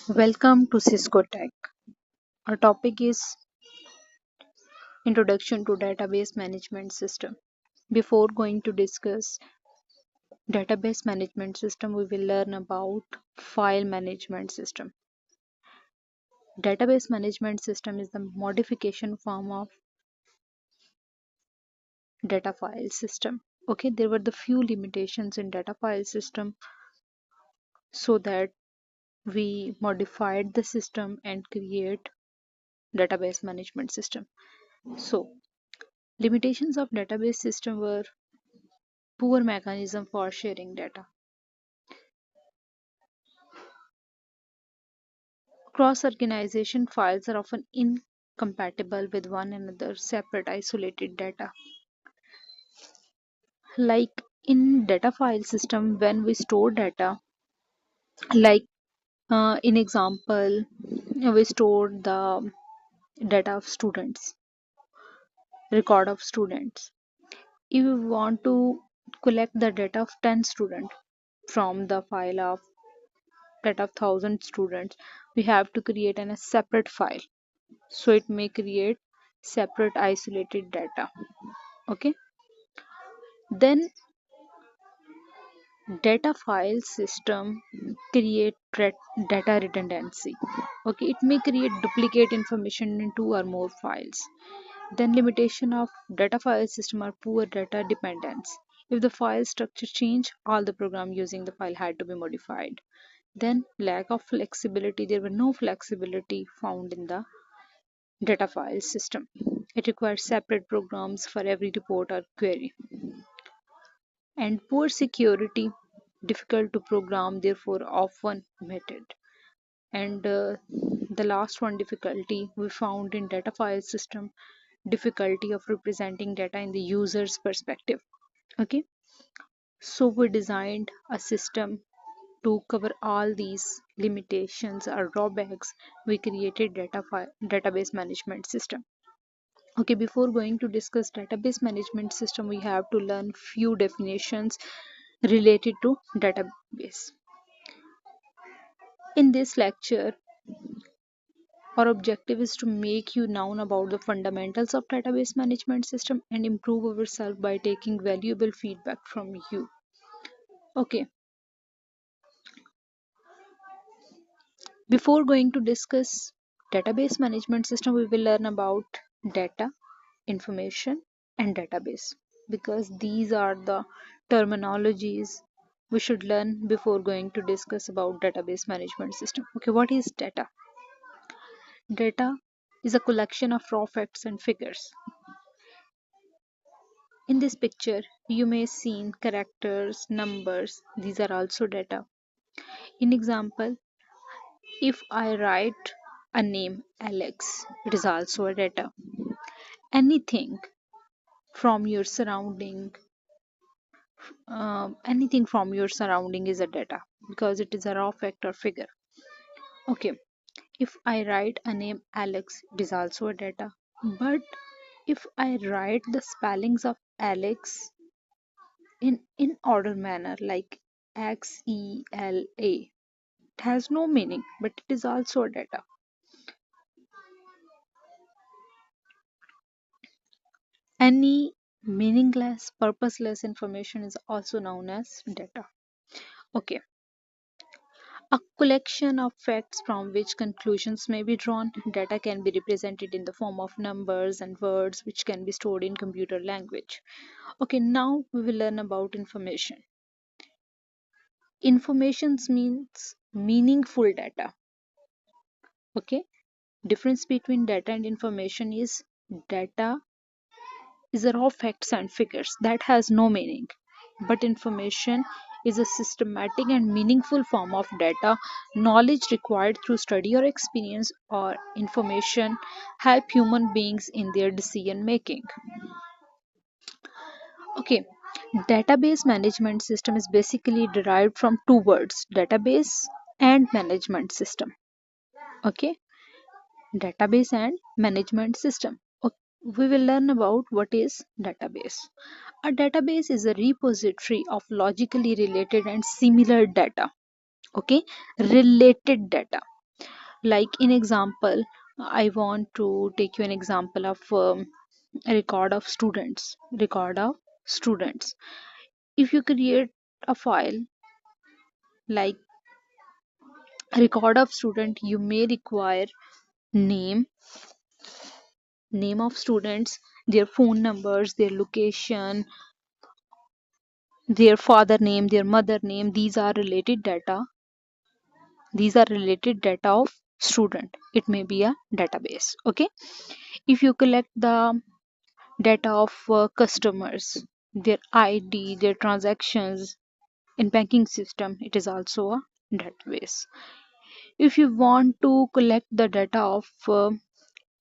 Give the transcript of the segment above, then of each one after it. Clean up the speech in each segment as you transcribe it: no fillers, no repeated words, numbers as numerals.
Welcome to Cisco Tech. Our topic is Introduction to Database Management System. Before going to discuss database management system, we will learn about file management system. Database management system is the modification form of data file system. Okay, there were the few limitations in data file system, so that we modified the system and create database management system. So limitations of database system were poor mechanism for sharing data. Cross-organization files are often incompatible with one another, separate, isolated data. Like in data file system, when we store data, like in example, we store the data of students, record of students. If you want to collect the data of 10 students from the file of data of 1000 students, we have to create a separate file, so it may create separate isolated data. Okay, then data file system create data redundancy. Okay, it may create duplicate information in two or more files. Then limitation of data file system are poor data dependence. If the file structure change, all the program using the file had to be modified. Then lack of flexibility, there were no flexibility found in the data file system. It requires separate programs for every report or query. And poor security, difficult to program, therefore often omitted. And the last one difficulty we found in data file system, difficulty of representing data in the user's perspective. Okay, so we designed a system to cover all these limitations or drawbacks. We created database management system. Okay, before going to discuss database management system, we have to learn few definitions related to database. In this lecture, our objective is to make you know about the fundamentals of database management system and improve ourselves by taking valuable feedback from you. Okay, before going to discuss database management system, we will learn about data, information, and database, because these are the terminologies we should learn before going to discuss about database management system. Okay, what is data? Data is a collection of raw facts and figures. In this picture, you may see characters, numbers, these are also data. In example, if I write a name Alex, it is also a data. Anything from your surrounding is a data, because it is a raw fact or figure. Okay, if I write a name Alex, it is also a data. But if I write the spellings of Alex in order manner, like XELA, it has no meaning, but it is also a data. Any meaningless, purposeless information is also known as data. Okay, a collection of facts from which conclusions may be drawn. Data can be represented in the form of numbers and words, which can be stored in computer language. Okay, now we will learn about information. Information means meaningful data. Okay, difference between data and information is data is a raw facts and figures that has no meaning, but information is a systematic and meaningful form of data. Knowledge required through study or experience or information help human beings in their decision making. Okay, database management system is basically derived from two words, database and management system. Okay, database and management system. We will learn about what is database. A database is a repository of logically related and similar data. Okay, related data. Like in example, I want to take you an example of a record of students. If you create a file like record of student, you may require name name of students, their phone numbers, their location, their father name, their mother name. These are related data of student. It may be a database. Okay. If you collect the data of customers, their ID, their transactions in banking system, it is also a database. If you want to collect the data of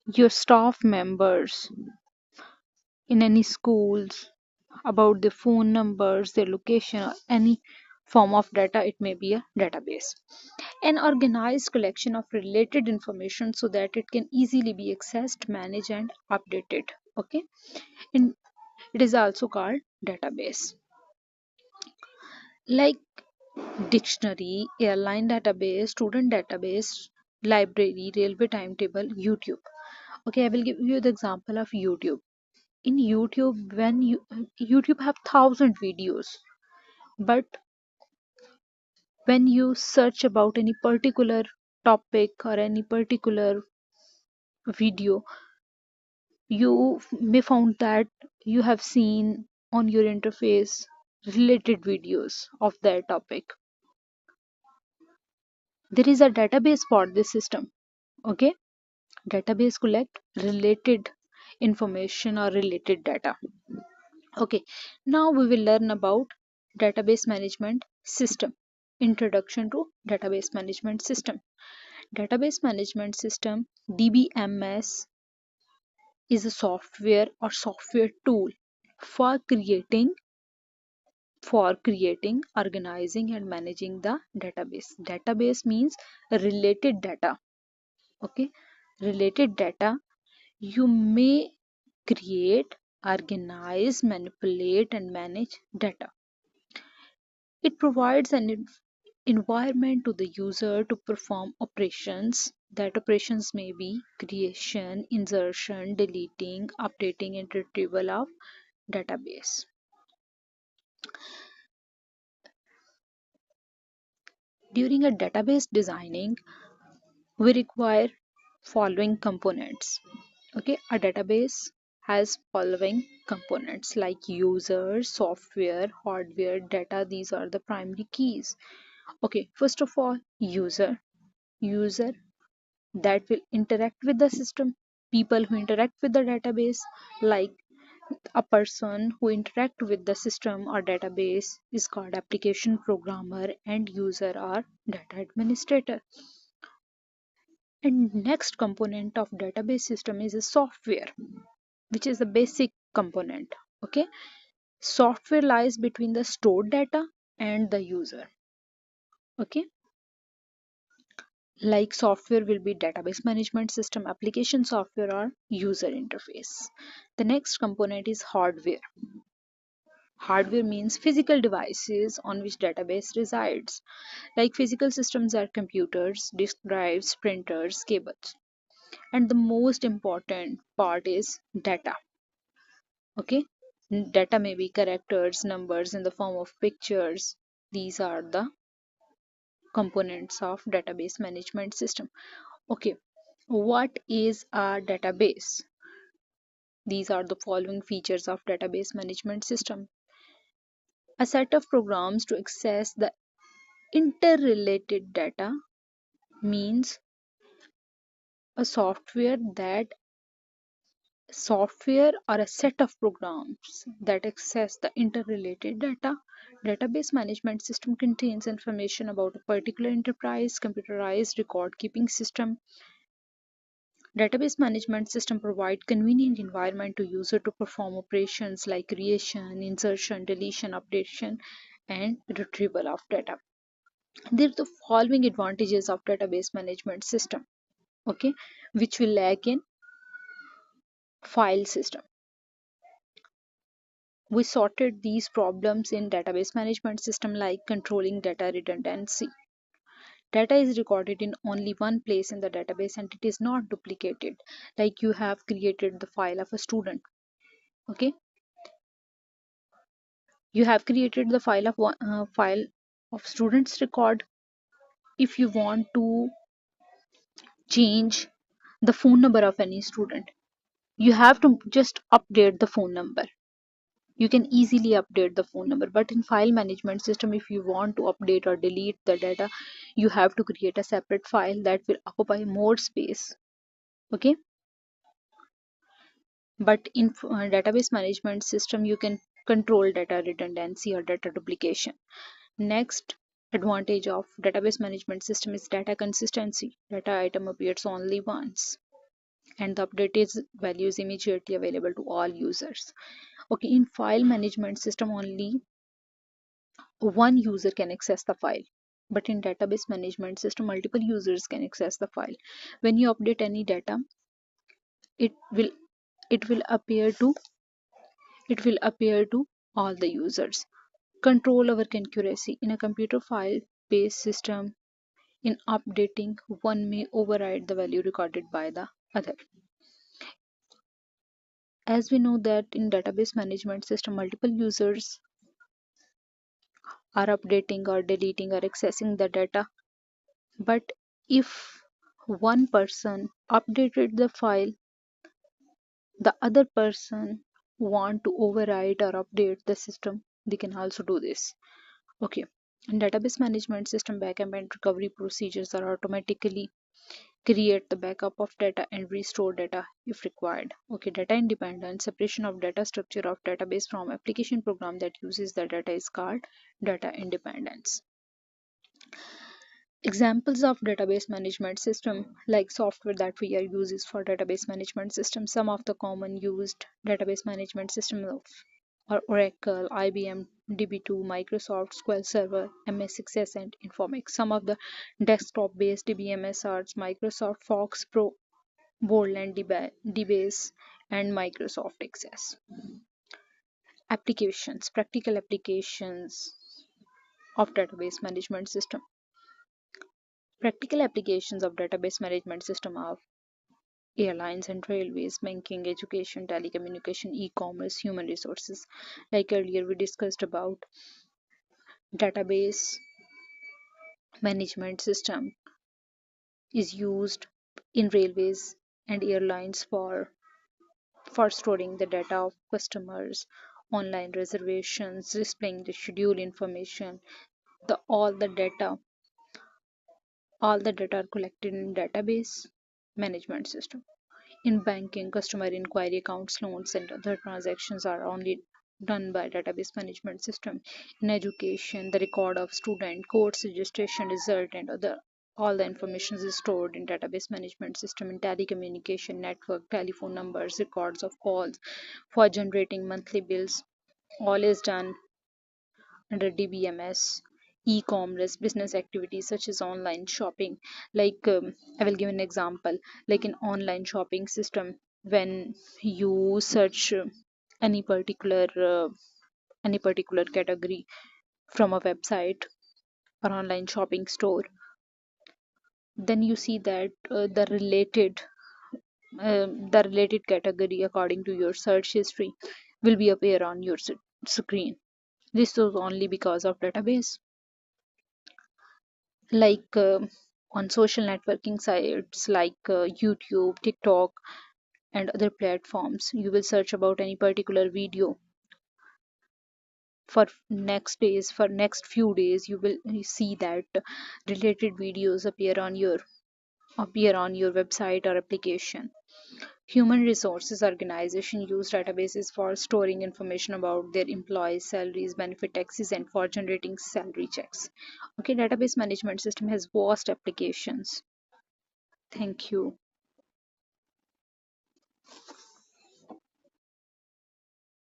your staff members in any schools, about their phone numbers, their location, or any form of data, it may be a database. An organized collection of related information so that it can easily be accessed, managed, and updated. Okay, and it is also called database. Like dictionary, airline database, student database, library, railway timetable, YouTube. Okay, I will give you the example of YouTube. In YouTube, when YouTube have thousand videos, but when you search about any particular topic or any particular video, you may found that you have seen on your interface related videos of that topic. There is a database for this system. Okay, database collect related information or related data. Okay, now we will learn about database management system. Introduction to database management system. Database management system, DBMS, is a software or software tool for creating, organizing, and managing the database. Database means related data. Okay, related data. You may create, organize, manipulate, and manage data. It provides an environment to the user to perform operations. That operations may be creation, insertion, deleting, updating, and retrieval of database. During a database designing, we require following components. Okay, a database has following components like user, software, hardware, data. These are the primary keys. Okay, first of all, user that will interact with the system. People who interact with the database, like a person who interact with the system or database, is called application programmer, and user or data administrator. And next component of database system is a software, which is the basic component. Okay, software lies between the stored data and the user. Okay, like software will be database management system, application software, or user interface. The next component is hardware. Hardware means physical devices on which database resides. Like physical systems are computers, disk drives, printers, cables. And the most important part is data. Okay, data may be characters, numbers in the form of pictures. These are the components of database management system. Okay, what is a database? These are the following features of database management system. A set of programs to access the interrelated data means a software or a set of programs that access the interrelated data. Database management system contains information about a particular enterprise computerized record keeping system. Database management system provide convenient environment to user to perform operations like creation, insertion, deletion, updation, and retrieval of data. There are the following advantages of database management system. Okay, which will lack in file system. We sorted these problems in database management system, like controlling data redundancy. Data is recorded in only one place in the database and it is not duplicated. Like you have created the file of a student. Okay, you have created the file of students record. If you want to change the phone number of any student, you have to just update the phone number. You can easily update the phone number, but in file management system, if you want to update or delete the data, you have to create a separate file that will occupy more space. Okay, but in database management system, you can control data redundancy or data duplication. Next advantage of database management system is data consistency. Data item appears only once and the updated value is immediately available to all users. Okay, in file management system, only one user can access the file, but in database management system, multiple users can access the file. When you update any data, it will it will appear to it will appear to all the users. Control over accuracy. In a computer file based system, in updating, one may override the value recorded by the other. As we know that in database management system, multiple users are updating or deleting or accessing the data. But if one person updated the file, the other person want to override or update the system, they can also do this. Okay. In database management system, backup and recovery procedures are automatically create the backup of data and restore data if required. Okay, data independence, separation of data structure of database from application program that uses the data is called data independence. Examples of database management system, like software that we are uses for database management system. Some of the common used database management system of are Oracle, IBM, DB2, Microsoft SQL Server, MS Access, and Informix. Some of the desktop-based DBMS are Microsoft Fox Pro, Borland DBase, and Microsoft Access. Applications, practical applications of database management system. Practical applications of database management system are airlines and railways, banking, education, telecommunication, e-commerce, human resources. Like earlier we discussed about database management system is used in railways and airlines for storing the data of customers, online reservations, displaying the schedule information. The all the data are collected in database management system. In banking, customer inquiry accounts, loans, and other transactions are only done by database management system. In education, the record of student, course registration, result, and other all the information is stored in database management system. In telecommunication network, telephone numbers, records of calls for generating monthly bills, all is done under DBMS. E-commerce business activities such as online shopping, like I will give an example. Like in online shopping system, when you search any particular category from a website or online shopping store, then you see that the related category according to your search history will be appear on your screen. This was only because of database. Like on social networking sites like YouTube, TikTok, and other platforms, you will search about any particular video for next few days. You will see that related videos appear on your website or application. Human resources organization use databases for storing information about their employees, salaries, benefit taxes, and for generating salary checks. Okay, database management system has vast applications. Thank you.